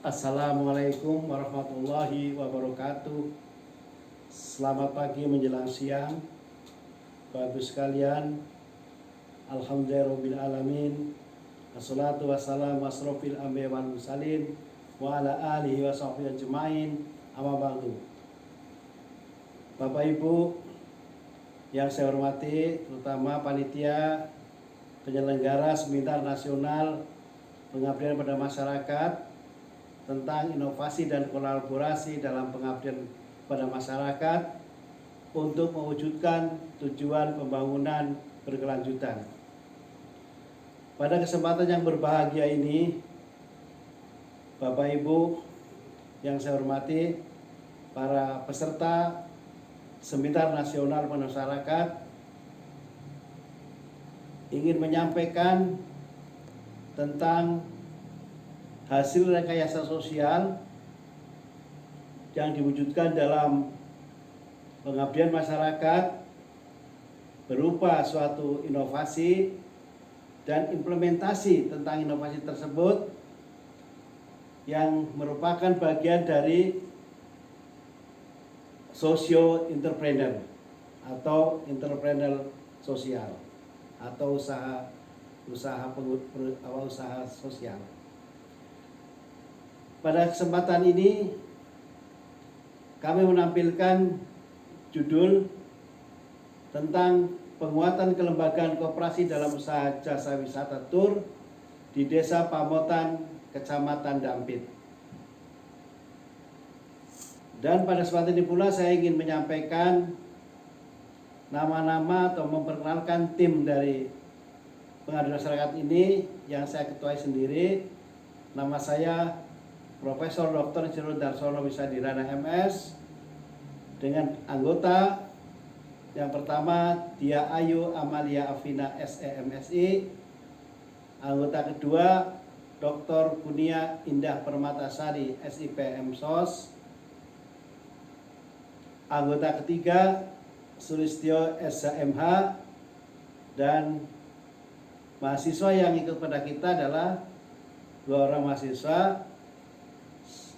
Assalamualaikum warahmatullahi wabarakatuh. Selamat pagi menjelang siang, Bapak Ibu sekalian. Alhamdulillahirabbil alamin. Wassalatu wassalamu asrofil anbiya wal mursalin wa ala alihi wa sahbihi ajmain. Amma ba'du. Bapak Ibu yang saya hormati, terutama panitia penyelenggara Seminar Nasional Pengabdian pada Masyarakat tentang inovasi dan kolaborasi dalam pengabdian pada masyarakat untuk mewujudkan tujuan pembangunan berkelanjutan. Pada kesempatan yang berbahagia ini, Bapak Ibu yang saya hormati, para peserta Seminar Nasional Masyarakat, ingin menyampaikan tentang hasil rekayasa sosial yang diwujudkan dalam pengabdian masyarakat berupa suatu inovasi dan implementasi tentang inovasi tersebut yang merupakan bagian dari socio-entrepreneur atau entrepreneur sosial atau usaha sosial. Pada kesempatan ini kami menampilkan judul tentang penguatan kelembagaan koperasi dalam usaha jasa wisata tur di Desa Pamotan, Kecamatan Dampit. Dan pada kesempatan ini pula saya ingin menyampaikan nama-nama atau memperkenalkan tim dari pengabdian masyarakat ini yang saya ketuai sendiri. Nama saya Profesor Dr. Insinyur Darsono Wisadirana MS, dengan anggota yang pertama Dia Ayu Amalia Afina SEMSI, anggota kedua Dr. Kunia Indah Permatasari SIPM SOS, anggota ketiga Sulistyo SHMH, dan mahasiswa yang ikut pada kita adalah dua orang mahasiswa,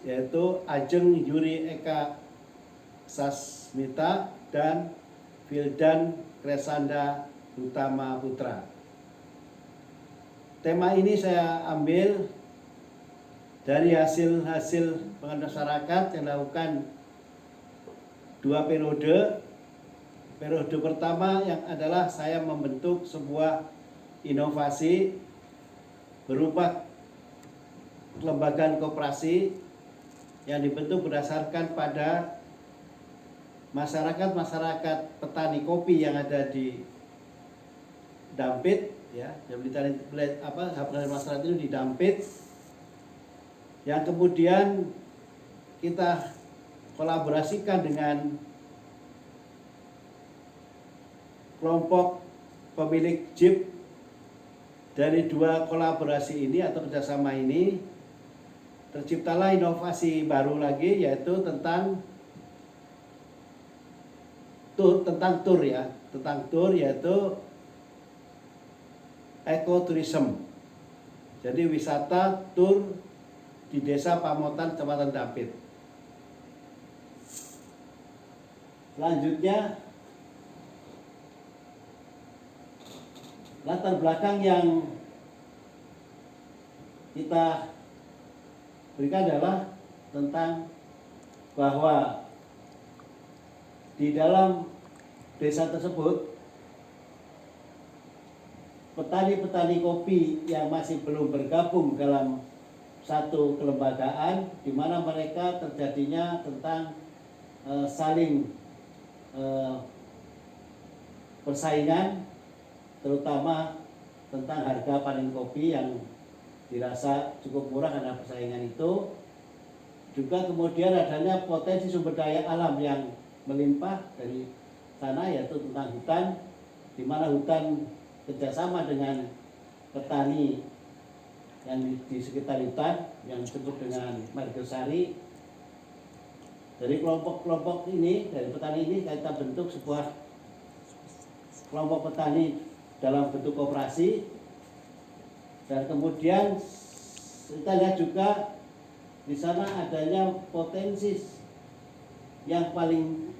yaitu Ajeng Yuri Eka Sasmita dan Vildan Kresanda Utama Putra. Tema ini saya ambil dari hasil pengabdian masyarakat yang dilakukan 2 periode. Periode pertama yang adalah saya membentuk sebuah inovasi berupa kelembagaan koperasi yang dibentuk berdasarkan pada masyarakat petani kopi yang ada di Dampit, ya, yang masyarakat itu di Dampit, yang kemudian kita kolaborasikan dengan kelompok pemilik jeep. Dari 2 kolaborasi ini atau kerjasama ini terciptalah inovasi baru lagi, yaitu tentang tur, yaitu ekoturism. Jadi wisata tur di Desa Pamotan, Kecamatan Dampit. Selanjutnya, latar belakang yang kita berikan adalah tentang bahwa di dalam desa tersebut petani-petani kopi yang masih belum bergabung dalam satu kelembagaan, di mana mereka terjadinya tentang saling persaingan, terutama tentang harga panen kopi yang dirasa cukup murah karena persaingan itu. Juga kemudian adanya potensi sumber daya alam yang melimpah dari sana, yaitu tentang hutan, di mana hutan kerjasama dengan petani yang di sekitar hutan yang disebut dengan Margosari. Dari kelompok-kelompok ini, dari petani ini kita bentuk sebuah kelompok petani dalam bentuk koperasi. Dan kemudian kita lihat juga di sana adanya potensi yang paling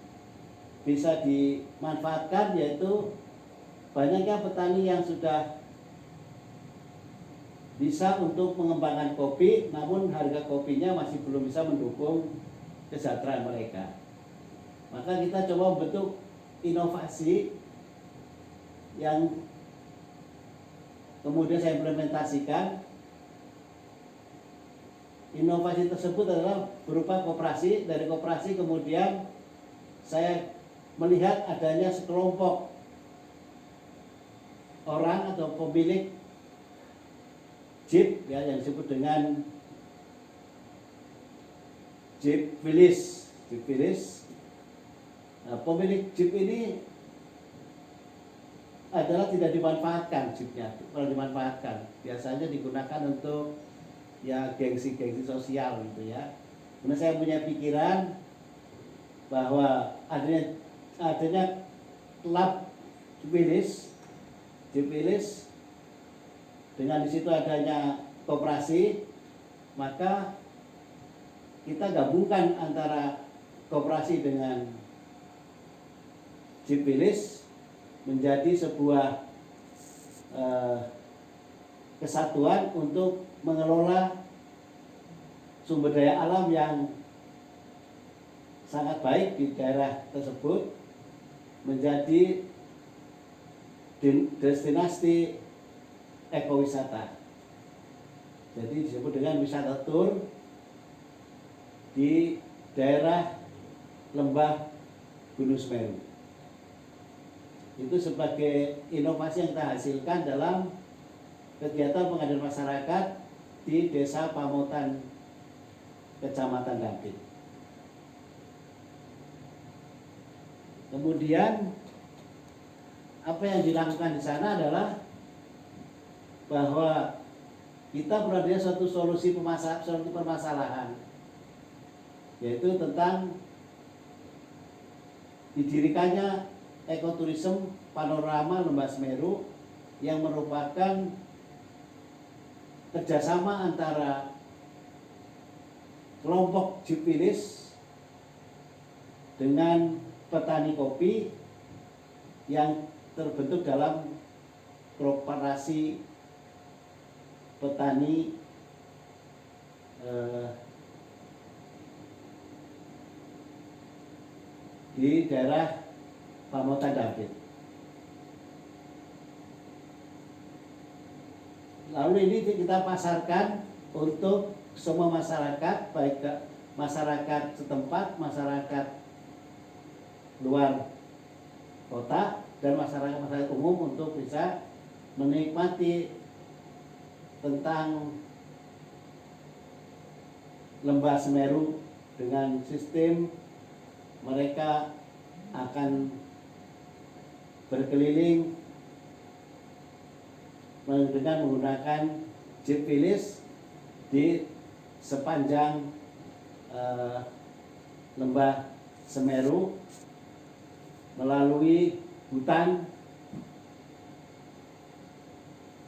bisa dimanfaatkan, yaitu banyaknya petani yang sudah bisa untuk mengembangkan kopi, namun harga kopinya masih belum bisa mendukung kesejahteraan mereka. Maka kita coba bentuk inovasi yang kemudian saya implementasikan. Inovasi tersebut adalah berupa koperasi. Dari koperasi kemudian saya melihat adanya sekelompok orang atau pemilik jeep, ya, yang disebut dengan jeep Willys. Nah, pemilik jeep ini adalah tidak dimanfaatkan jeepnya. Kalau dimanfaatkan biasanya digunakan untuk ya gengsi-gengsi sosial gitu ya. Kemudian saya punya pikiran bahwa adanya klub Jeep Willys, dengan di situ adanya koperasi, maka kita gabungkan antara koperasi dengan Jeep Willys menjadi sebuah kesatuan untuk mengelola sumber daya alam yang sangat baik di daerah tersebut menjadi destinasi ekowisata. Jadi disebut dengan wisata tur di daerah lembah Gunung Semeru. Itu sebagai inovasi yang kita hasilkan dalam kegiatan pengaduan masyarakat di Desa Pamotan, Kecamatan Dampit. Kemudian apa yang dilakukan di sana adalah bahwa kita berada suatu solusi permasalahan, yaitu tentang didirikannya ekoturism panorama Lembah Semeru yang merupakan kerjasama antara kelompok Jeep Willys dengan petani kopi yang terbentuk dalam koperasi petani di daerah Pamotan Dampit. Lalu ini kita pasarkan untuk semua masyarakat, baik masyarakat setempat, masyarakat luar kota, dan masyarakat umum untuk bisa menikmati tentang Lembah Semeru dengan sistem mereka akan berkeliling dengan menggunakan Jeep Willys di sepanjang Lembah Semeru melalui hutan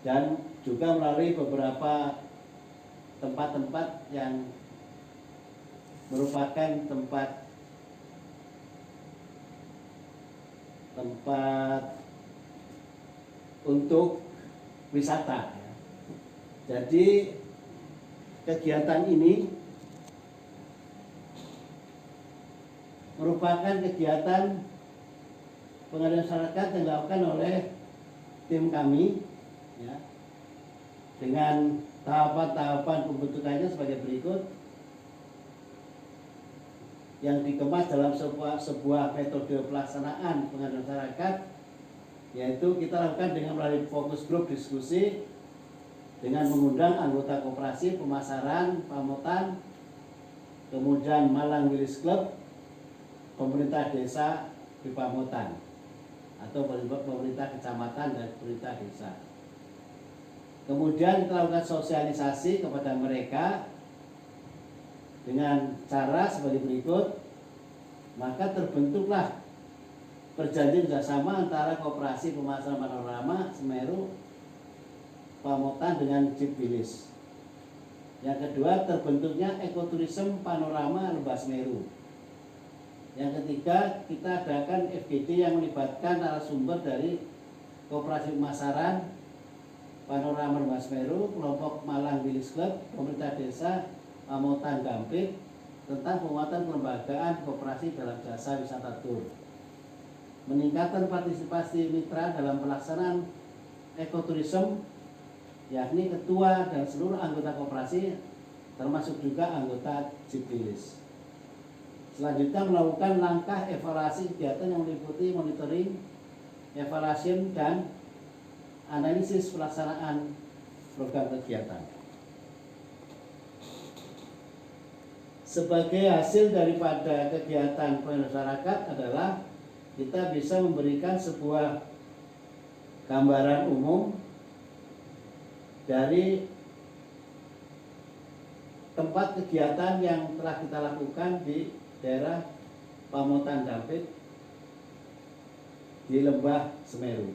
dan juga melalui beberapa tempat-tempat yang merupakan tempat untuk wisata. Jadi kegiatan ini merupakan kegiatan pengaduan masyarakat yang dilakukan oleh tim kami, ya, dengan tahapan-tahapan pembentukannya sebagai berikut, yang dikemas dalam sebuah metode pelaksanaan pengaduan masyarakat, yaitu kita lakukan dengan melalui fokus grup diskusi dengan mengundang anggota koperasi pemasaran Pamotan, kemudian Malang Willys Club, pemerintah desa di Pamotan atau pemerintah kecamatan dan pemerintah desa. Kemudian kita lakukan sosialisasi kepada mereka dengan cara sebagai berikut. Maka terbentuklah perjanjian kerjasama antara koperasi pemasaran panorama Semeru Pamotan dengan Jeep Willys. Yang kedua, terbentuknya ekoturism panorama Lembah Semeru. Yang ketiga, kita adakan FGD yang melibatkan narasumber dari Koperasi Pemasaran Panorama Lembah Semeru, kelompok Malang Village Club, pemerintah desa Pamotan Dampit tentang penguatan kelembagaan koperasi dalam jasa wisata tur. Meningkatkan partisipasi mitra dalam pelaksanaan ekoturism, yakni ketua dan seluruh anggota koperasi, termasuk juga anggota Jibilis. Selanjutnya melakukan langkah evaluasi kegiatan yang meliputi monitoring, evaluation, dan analisis pelaksanaan program kegiatan. Sebagai hasil daripada kegiatan masyarakat adalah kita bisa memberikan sebuah gambaran umum dari tempat kegiatan yang telah kita lakukan di daerah Pamotan Dampit di Lembah Semeru.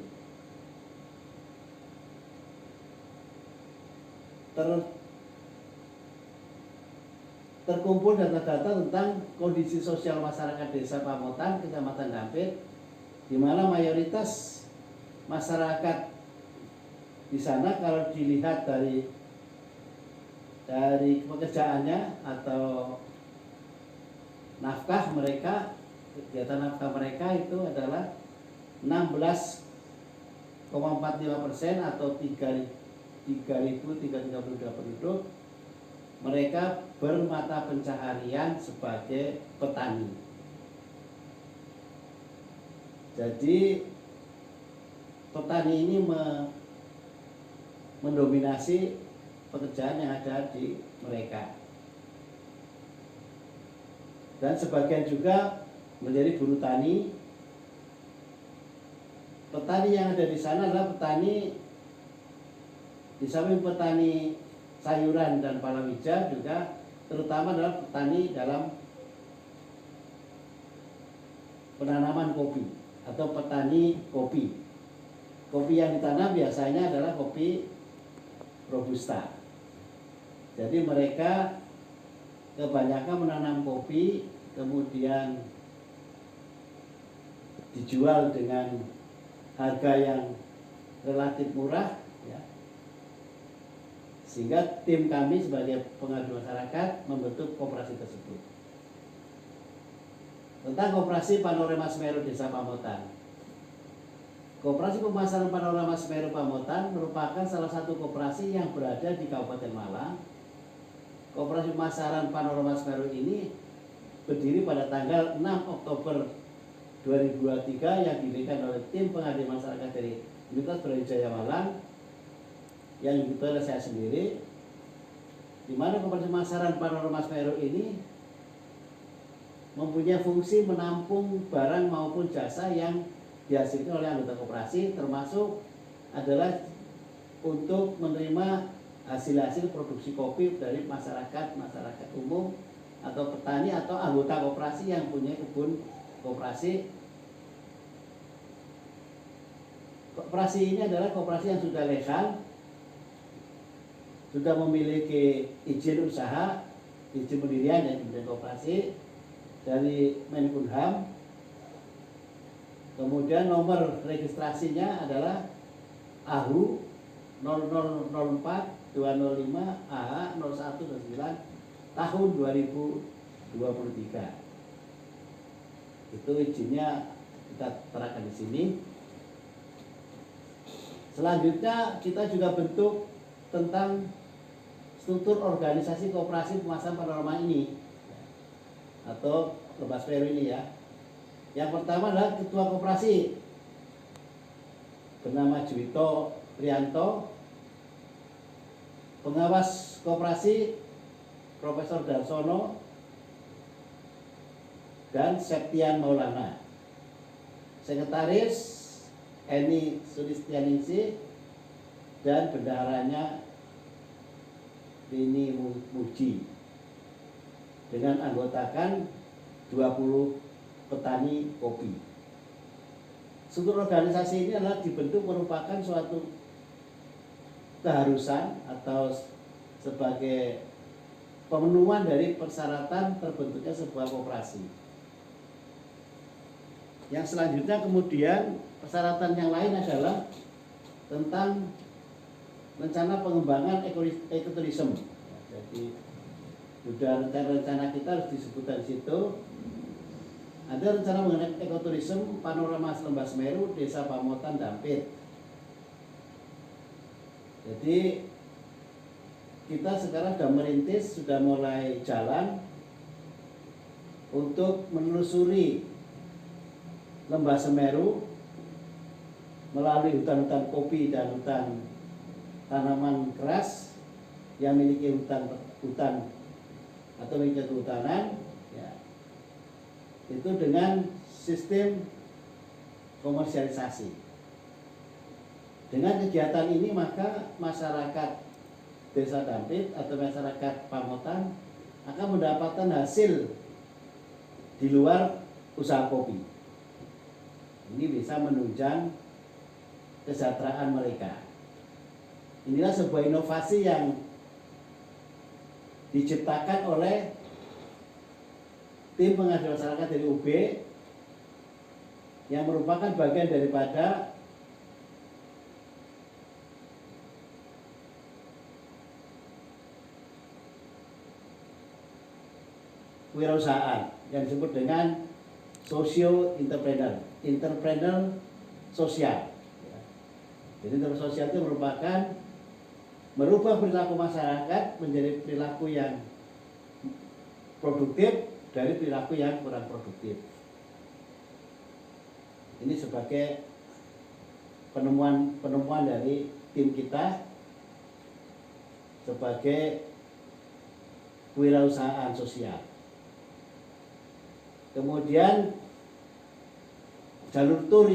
Terkumpul data-data tentang kondisi sosial masyarakat desa Pamotan, Kecamatan Dampit, di mana mayoritas masyarakat di sana kalau dilihat dari pekerjaannya atau nafkah mereka, kegiatan nafkah mereka itu adalah 16,45% atau 3.332 penduduk. Mereka bermata pencaharian sebagai petani. Jadi petani ini mendominasi pekerjaan yang ada di mereka. Dan sebagian juga menjadi buruh tani. Petani yang ada di sana adalah petani, di samping petani sayuran dan palawija, juga terutama adalah petani dalam penanaman kopi atau petani kopi. Kopi yang ditanam biasanya adalah kopi robusta. Jadi mereka kebanyakan menanam kopi, kemudian dijual dengan harga yang relatif murah, ya. Sehingga tim kami sebagai pengadu masyarakat membentuk koperasi tersebut. Tentang Koperasi Panorama Semeru Desa Pamotan. Koperasi Pemasaran Panorama Semeru Pamotan merupakan salah satu koperasi yang berada di Kabupaten Malang. Koperasi Pemasaran Panorama Semeru ini berdiri pada tanggal 6 Oktober 2023 yang didirikan oleh tim pengabdi masyarakat dari Universitas Brawijaya Malang yang diikuti oleh saya sendiri, di mana Koperasi Pemasaran Panorama Semeru ini mempunyai fungsi menampung barang maupun jasa yang dihasilkan oleh anggota koperasi, termasuk adalah untuk menerima hasil-hasil produksi kopi dari masyarakat umum atau petani atau anggota koperasi yang punya kebun koperasi. Koperasi ini adalah koperasi yang sudah legal, sudah memiliki izin usaha, izin pendirian dan izin koperasi dari Menkumham. Kemudian nomor registrasinya adalah AHU 0004 205 AH 0129 tahun 2023. Itu izinnya kita terangkan di sini. Selanjutnya kita juga bentuk tentang struktur organisasi koperasi pemasaran panorama ini atau Lembah Semeru ini, ya. Yang pertama adalah ketua koperasi bernama Juwito Prianto, pengawas koperasi Profesor Darsono dan Septian Maulana, sekretaris Eni Sulistianingsih, dan bendaharanya Rini Muji, dengan anggotakan 20 petani kopi. Struktur organisasi ini adalah dibentuk merupakan suatu keharusan atau sebagai pemenuhan dari persyaratan terbentuknya sebuah koperasi. Yang selanjutnya kemudian persyaratan yang lain adalah tentang rencana pengembangan ekoturism. Jadi sudah rencana kita harus disebutkan di situ. Ada rencana mengenai ekoturism panorama Lembah Semeru, Desa Pamotan, Dampit. Jadi kita sekarang sudah merintis, sudah mulai jalan untuk menelusuri Lembah Semeru melalui hutan-hutan kopi dan hutan tanaman keras yang memiliki hutan atau memiliki kehutanan, ya, itu dengan sistem komersialisasi. Dengan kegiatan ini maka masyarakat Desa Dampit atau masyarakat Pamotan akan mendapatkan hasil di luar usaha kopi. Ini bisa menunjang kesejahteraan mereka. Inilah sebuah inovasi yang diciptakan oleh tim pengabdi masyarakat dari UB yang merupakan bagian daripada kewirausahaan yang disebut dengan entrepreneur sosial. Jadi entrepreneur sosial itu merupakan merubah perilaku masyarakat menjadi perilaku yang produktif dari perilaku yang kurang produktif. Ini sebagai penemuan dari tim kita sebagai kewirausahaan sosial. Kemudian jalur tur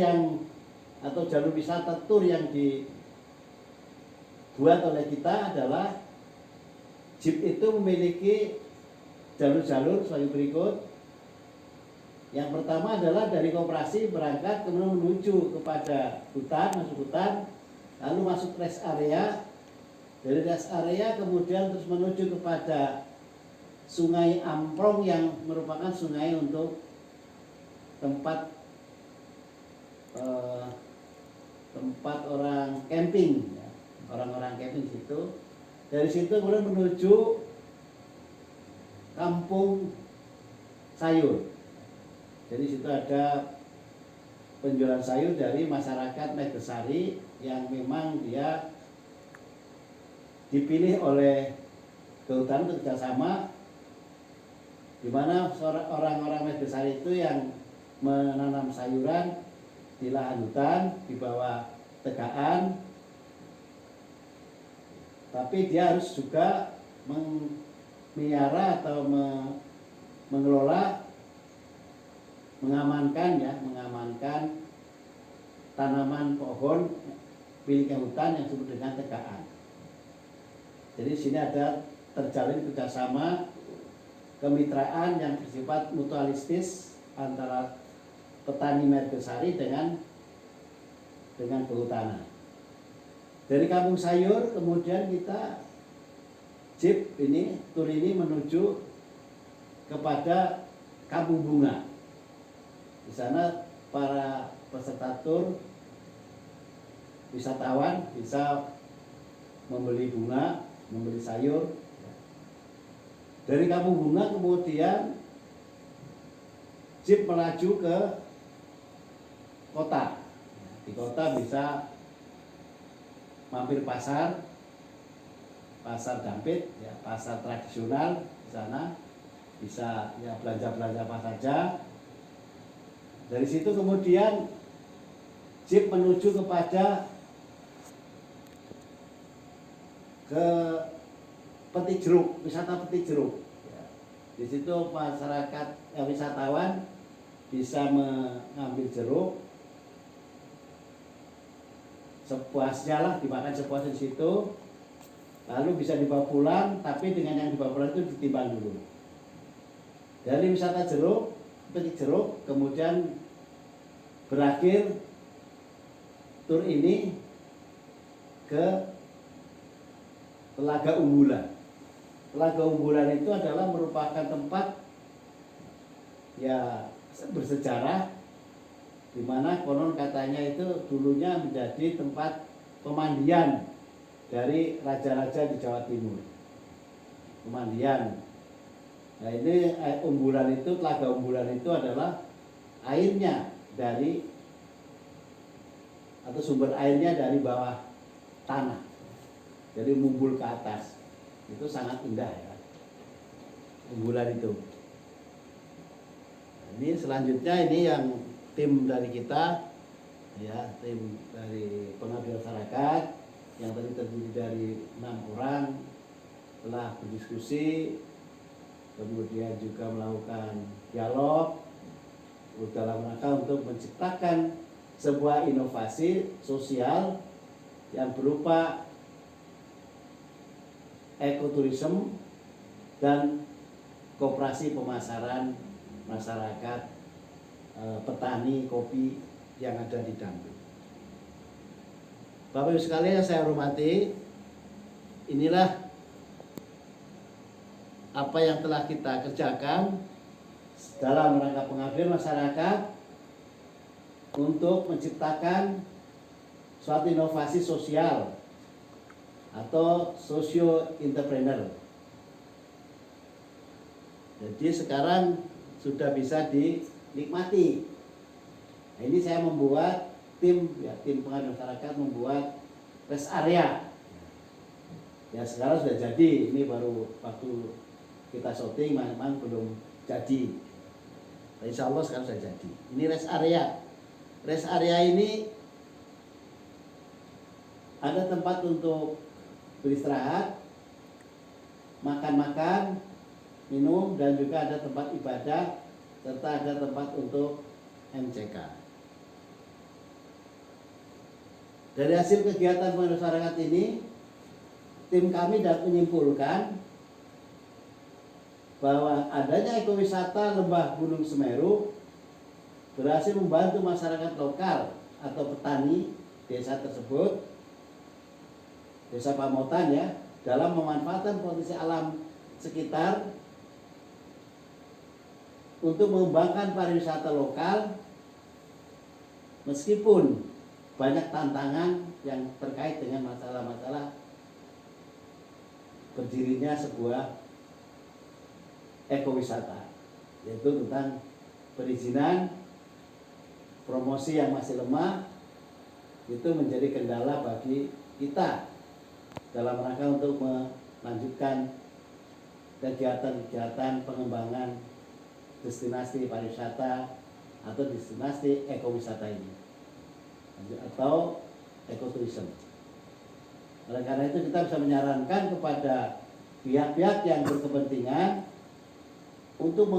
atau jalur wisata tur yang dibuat oleh kita adalah jeep itu memiliki jalur-jalur sebagai berikut. Yang pertama adalah dari koperasi berangkat kemudian menuju kepada hutan, masuk hutan, lalu masuk rest area. Dari rest area kemudian terus menuju kepada Sungai Amprong yang merupakan sungai untuk tempat orang camping, ya. Orang-orang camping situ. Dari situ kemudian menuju Kampung Sayur. Jadi situ ada penjualan sayur dari masyarakat Megasari yang memang dia dipilih oleh kehutanan kerjasama, di mana orang-orang Megasari itu yang menanam sayuran di lahan hutan di bawah tegaan, tapi dia harus juga memelihara atau mengelola, mengamankan tanaman pohon milik hutan yang disebut dengan tegaan. Jadi di sini ada terjalin kerjasama kemitraan yang bersifat mutualistis antara petani Megasari dengan kehutanan. Dari Kampung Sayur kemudian kita jeep tur ini menuju kepada Kampung Bunga. Di sana para peserta tur wisatawan bisa membeli bunga, membeli sayur. Dari Kampung Bunga kemudian jeep melaju ke kota. Di kota bisa mampir pasar Dampit, ya, pasar tradisional. Di sana bisa ya belanja apa saja. Dari situ kemudian jeep menuju kepada ke Peti Jeruk, wisata Peti Jeruk. Ya. Di situ masyarakat wisatawan bisa mengambil jeruk sepuasnya lah, dimakan sepuasnya di situ, lalu bisa dibawa pulang, tapi dengan yang dibawa pulang itu ditimbang dulu. Dari wisata jeruk, Peti Jeruk, kemudian berakhir tur ini ke Telaga Unggulan. Telaga Umbulan itu adalah merupakan tempat ya bersejarah, di mana konon katanya itu dulunya menjadi tempat pemandian dari raja-raja di Jawa Timur. Pemandian. Nah ini Umbulan itu, Telaga Umbulan itu adalah airnya dari atau sumber airnya dari bawah tanah, jadi mumbul ke atas. Itu sangat indah ya, Umbulan itu. Nah, ini selanjutnya ini yang tim dari kita ya, tim dari pengabdi masyarakat yang tadi terdiri dari 6 orang telah berdiskusi, kemudian juga melakukan dialog dalam rangka untuk menciptakan sebuah inovasi sosial yang berupa ekoturism dan koperasi pemasaran masyarakat petani kopi yang ada di Damri. Bapak Ibu sekalian yang saya hormati, inilah apa yang telah kita kerjakan dalam rangka pengabdian masyarakat untuk menciptakan suatu inovasi sosial atau socio entrepreneur. Jadi sekarang sudah bisa dinikmati. Nah, ini saya membuat tim pengabdian masyarakat membuat rest area. Ya sekarang sudah jadi. Ini baru waktu kita syuting memang belum jadi. Nah, insya Allah sekarang sudah jadi. Ini rest area. Rest area ini ada tempat untuk beristirahat, makan-makan, minum, dan juga ada tempat ibadah, serta ada tempat untuk MCK. Dari hasil kegiatan masyarakat ini, tim kami dapat menyimpulkan bahwa adanya ekowisata Lembah Gunung Semeru berhasil membantu masyarakat lokal atau petani desa tersebut, Desa Pamotan ya, dalam memanfaatkan potensi alam sekitar untuk mengembangkan pariwisata lokal, meskipun banyak tantangan yang terkait dengan masalah-masalah berdirinya sebuah ekowisata, yaitu tentang perizinan, promosi yang masih lemah, itu menjadi kendala bagi kita dalam rangka untuk melanjutkan kegiatan-kegiatan pengembangan destinasi pariwisata atau destinasi ekowisata ini atau ekoturism. Oleh karena itu kita bisa menyarankan kepada pihak-pihak yang berkepentingan untuk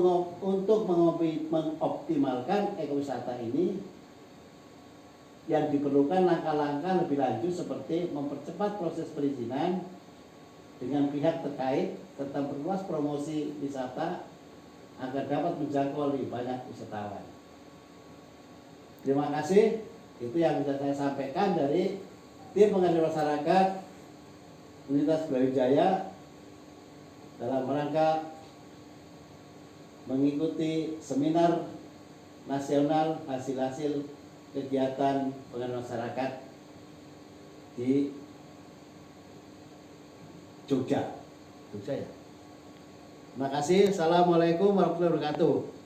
mengoptimalkan ekowisata ini, yang diperlukan langkah-langkah lebih lanjut seperti mempercepat proses perizinan dengan pihak terkait serta perluas promosi wisata agar dapat menjangkau lebih banyak wisatawan. Terima kasih. Itu yang bisa saya sampaikan dari tim pengabdian masyarakat Universitas Brawijaya dalam rangka mengikuti seminar nasional hasil-hasil kegiatan pengabdian masyarakat di Jogja ya. Terima kasih. Assalamualaikum warahmatullahi wabarakatuh.